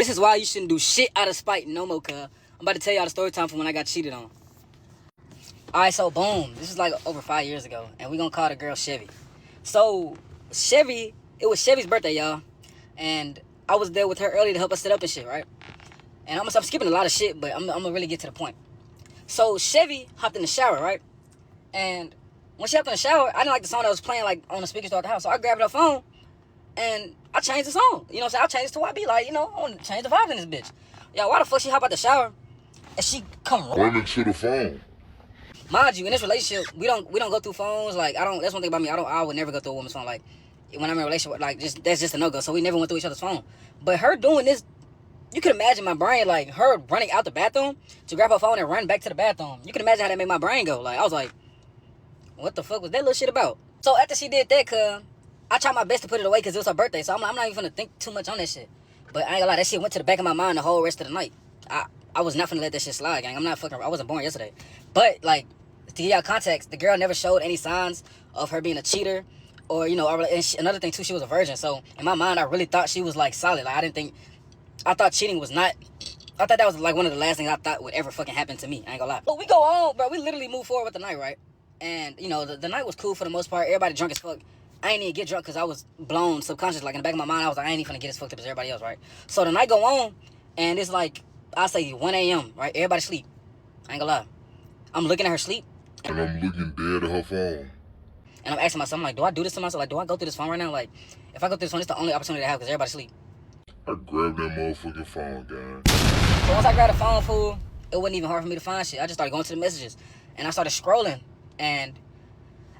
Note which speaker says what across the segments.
Speaker 1: This is why you shouldn't do shit out of spite no more, cuz. I'm about to tell y'all the story time from when I got cheated on. Alright, so boom. This is like over 5 years ago. And we gonna call the girl Chevy. So, Chevy, it was Chevy's birthday, y'all. And I was there with her early to help us set up and shit, right? And I'm skipping a lot of shit, but I'm gonna really get to the point. So, Chevy hopped in the shower, right? And when she hopped in the shower, I didn't like the song that was playing like on the speakers throughout the house. So I grabbed her phone and I changed the song. You know what I'm saying? I changed it to what I be like, you know, I want to change the vibe in this bitch. Yo, why the fuck she hop out the shower and she come
Speaker 2: running to the phone?
Speaker 1: Mind you, in this relationship, we don't go through phones. Like, that's one thing about me. I would never go through a woman's phone. Like, when I'm in a relationship, like, that's just a no-go. So we never went through each other's phone. But her doing this, you can imagine my brain, like, her running out the bathroom to grab her phone and run back to the bathroom. You can imagine how that made my brain go. Like, I was like, what the fuck was that little shit about? So after she did that, cuz, I tried my best to put it away because it was her birthday. So I'm not even gonna think too much on that shit. But I ain't gonna lie, that shit went to the back of my mind the whole rest of the night. I was not finna let that shit slide, gang. I wasn't born yesterday. But, like, to give y'all context, the girl never showed any signs of her being a cheater. Or, you know, another thing, too, she was a virgin. So, in my mind, I really thought she was, like, solid. Like, I thought cheating was not... I thought that was, like, one of the last things I thought would ever fucking happen to me. I ain't gonna lie. But we go on, bro. We literally move forward with the night, right? And, you know, the night was cool for the most part. Everybody drunk as fuck. I ain't even get drunk because I was blown subconscious. Like, in the back of my mind, I was like, I ain't even gonna get as fucked up as everybody else, right? So, the night go on, and it's like, I say 1 a.m., right? Everybody sleep. I ain't gonna lie. I'm looking at her sleep.
Speaker 2: And I'm looking dead at her phone.
Speaker 1: And I'm asking myself, I'm like, do I do this to myself? Like, do I go through this phone right now? Like, if I go through this phone, it's the only opportunity I have because everybody sleep.
Speaker 2: I grabbed that motherfucking phone, gang.
Speaker 1: So once I grabbed the phone, fool, it wasn't even hard for me to find shit. I just started going to the messages. And I started scrolling. And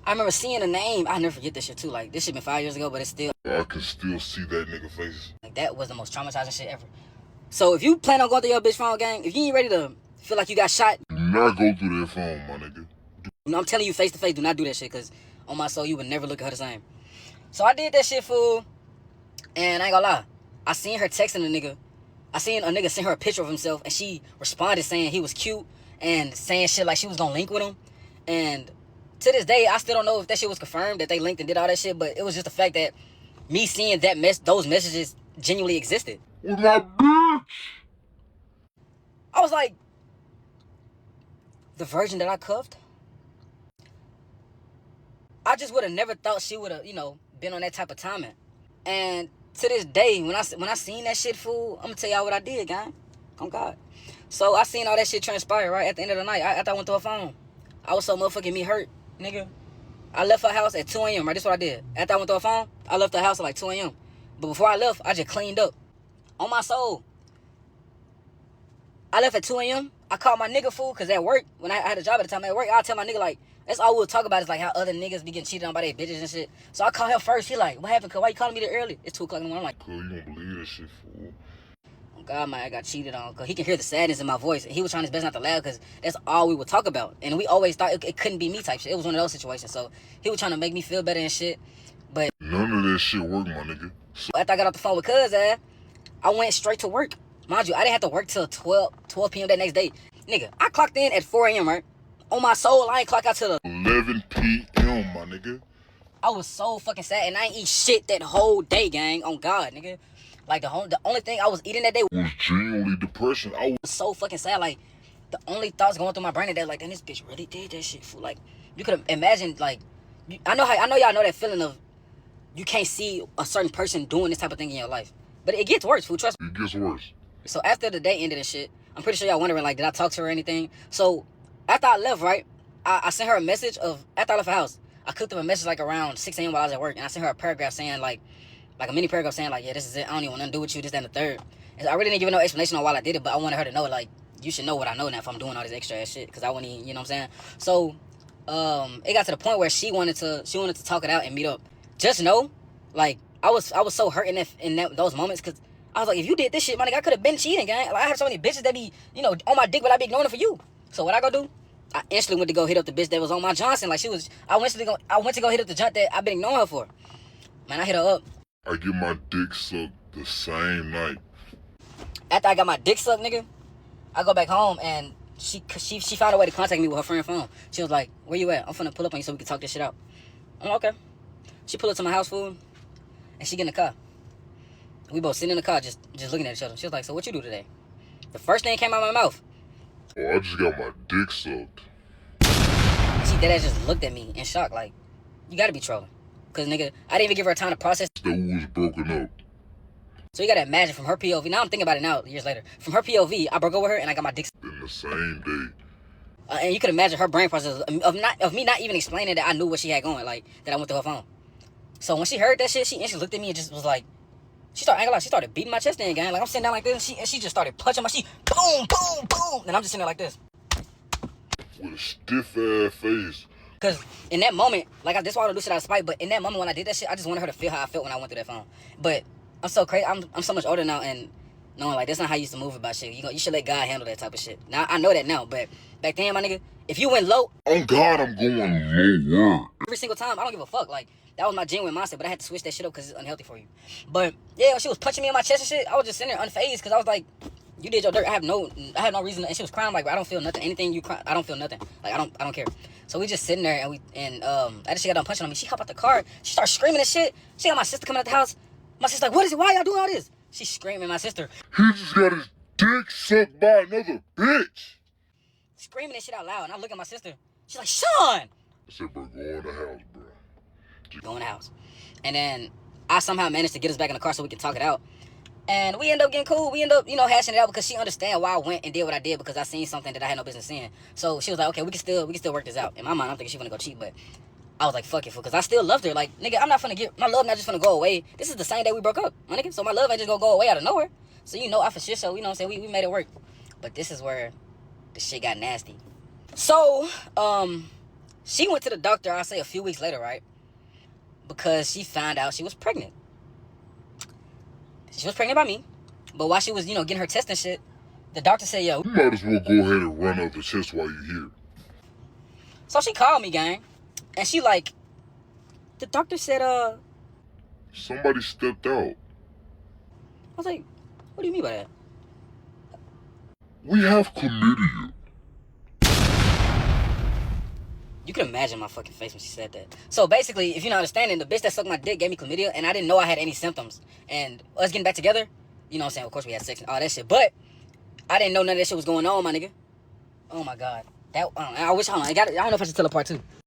Speaker 1: I remember seeing a name. I never forget this shit, too. Like, this shit been 5 years ago, but it's still...
Speaker 2: I can still see that nigga face.
Speaker 1: Like, that was the most traumatizing shit ever. So if you plan on going through your bitch phone, gang, if you ain't ready to feel like you got shot...
Speaker 2: Do not go through that phone, my nigga.
Speaker 1: You know, I'm telling you face to face, do not do that shit, because on my soul, you would never look at her the same. So I did that shit, fool. And I ain't gonna lie. I seen her texting a nigga. I seen a nigga send her a picture of himself, and she responded saying he was cute and saying shit like she was gonna link with him. And to this day, I still don't know if that shit was confirmed, that they linked and did all that shit, but it was just the fact that me seeing that those messages genuinely existed.
Speaker 2: With my bitch!
Speaker 1: I was like, the virgin that I cuffed? I just would have never thought she would have, you know, been on that type of timing. And to this day, when I seen that shit, fool, I'm gonna tell y'all what I did, gang. Oh, God. So I seen all that shit transpire, right, at the end of the night. After I went through her phone. I was so motherfucking me hurt, nigga. I left her house at 2 a.m., right? This is what I did. After I went through her phone, I left the house at like 2 a.m. But before I left, I just cleaned up. On my soul. I left at 2 a.m. I called my nigga, fool, because at work, when I had a job at the time at work, I'll tell my nigga, like, that's all we'll talk about is, like, how other niggas be getting cheated on by their bitches and shit. So I called him first. He like, what happened, cuz? Why you calling me that early? It's 2 o'clock in the morning. I'm like,
Speaker 2: Cuz, you don't believe that shit, fool.
Speaker 1: Oh, God, man, I got cheated on. Because he can hear the sadness in my voice. And he was trying his best not to laugh because that's all we would talk about. And we always thought it couldn't be me type shit. It was one of those situations. So he was trying to make me feel better and shit. But
Speaker 2: none of that shit worked, my nigga. So
Speaker 1: after I got off the phone with cuz, I went straight to work. Mind you, I didn't have to work till 12 p.m. that next day. Nigga, I clocked in at 4 a.m., right? On my soul, I ain't clock out till
Speaker 2: 11 p.m., my nigga.
Speaker 1: I was so fucking sad, and I ain't eat shit that whole day, gang. On God, nigga. Like, the only thing I was eating that day
Speaker 2: was genuinely depression. I was
Speaker 1: so fucking sad. Like, the only thoughts going through my brain that like, damn, this bitch really did that shit, fool. Like, you could imagine, like, I know y'all know that feeling of you can't see a certain person doing this type of thing in your life. But it gets worse, fool. Trust me.
Speaker 2: It gets worse.
Speaker 1: So after the day ended and shit, I'm pretty sure y'all wondering, like, did I talk to her or anything? So after I left, right, I sent her a message of, after I left the house, I cooked up a message, like, around 6 a.m. while I was at work, and I sent her a paragraph saying, like a mini paragraph saying, like, yeah, this is it, I don't even want nothing to do with you, this, that, and the third. And I really didn't give her no explanation on why I did it, but I wanted her to know, like, you should know what I know now if I'm doing all this extra ass shit, because I wouldn't even, you know what I'm saying? So, it got to the point where she wanted to talk it out and meet up. Just know, like, I was so hurt in those moments, because I was like, if you did this shit, my nigga, I could have been cheating, gang. Like, I had so many bitches that be, you know, on my dick, but I be ignoring it for you. So what I go do? I instantly went to go hit up the bitch that was on my Johnson. Like, I went to go hit up the junk that I've been ignoring her for. Man, I hit her up.
Speaker 2: I get my dick sucked the same night.
Speaker 1: After I got my dick sucked, nigga, I go back home and she found a way to contact me with her friend phone. She was like, where you at? I'm finna pull up on you so we can talk this shit out. I'm like, okay. She pulled up to my house, fool, and she get in the car. We both sitting in the car, just looking at each other. She was like, "So what you do today?" The first thing that came out of my mouth.
Speaker 2: Oh, I just got my dick sucked.
Speaker 1: She dead ass just looked at me in shock, like, "You gotta be trolling." Cause nigga, I didn't even give her time to process.
Speaker 2: That we was broken up.
Speaker 1: So you gotta imagine from her POV. Now I'm thinking about it now, years later. From her POV, I broke up with her and I got my dick.
Speaker 2: In the same day.
Speaker 1: And you could imagine her brain process of me not even explaining that I knew what she had going, like that I went through her phone. So when she heard that shit, she instantly looked at me and just was like, she started beating my chest in, gang. Like I'm sitting down like this, and she just started punching my boom, boom, boom. And I'm just sitting there like this.
Speaker 2: With a stiff ass face.
Speaker 1: Cause in that moment, like that's why I don't do shit out of spite. But in that moment when I did that shit, I just wanted her to feel how I felt when I went through that phone. But I'm so crazy. I'm so much older now, and knowing like that's not how you used to move about shit. You should let God handle that type of shit. Now I know that now, but back then, my nigga, if you went low,
Speaker 2: on God, I'm going lower.
Speaker 1: Every single time, I don't give a fuck. Like that was my genuine mindset, but I had to switch that shit up because it's unhealthy for you. But yeah, when she was punching me in my chest and shit, I was just sitting there unfazed because I was like, "You did your dirt. I have no reason." And she was crying like, "I don't feel nothing. Anything you cry, I don't feel nothing. Like I don't care." So we just sitting there and after she got done punching on me, she hopped out the car. She started screaming and shit. She got my sister coming out the house. My sister's like, "What is it? Why y'all doing all this?" She's screaming. My sister
Speaker 2: He just got his dick sucked by another bitch.
Speaker 1: screaming that shit out loud, and I look at my sister. She's like, "Sean!"
Speaker 2: I said, bro, go in the house, bro.
Speaker 1: Go in the house. And then I somehow managed to get us back in the car so we can talk it out. And we end up getting cool. We end up, hashing it out because she understand why I went and did what I did because I seen something that I had no business seeing. So she was like, "Okay, we can still work this out." In my mind, I'm thinking she gonna go cheat, but I was like, "Fuck it," because I still loved her. Like, nigga, I'm not finna get my love not just finna go away. This is the same day we broke up, my nigga. So my love ain't just gonna go away out of nowhere. So I for shit. So you know what I'm saying? We made it work. But this is where the shit got nasty. So she went to the doctor. I say a few weeks later, right? Because she found out she was pregnant. She was pregnant by me. But while she was, getting her test and shit, the doctor said, "Yo,
Speaker 2: you might as well go ahead and run up the test while you're here."
Speaker 1: So she called me, gang. And she like, the doctor said,
Speaker 2: somebody stepped out.
Speaker 1: I was like, "What do you mean by that?"
Speaker 2: We have chlamydia.
Speaker 1: You can imagine my fucking face when she said that. So basically, if you're not understanding, the bitch that sucked my dick gave me chlamydia, and I didn't know I had any symptoms. And us getting back together, you know what I'm saying? Of course we had sex and all that shit, but I didn't know none of that shit was going on, my nigga. Oh my God. I wish, hold on, I don't know if I should tell a part two.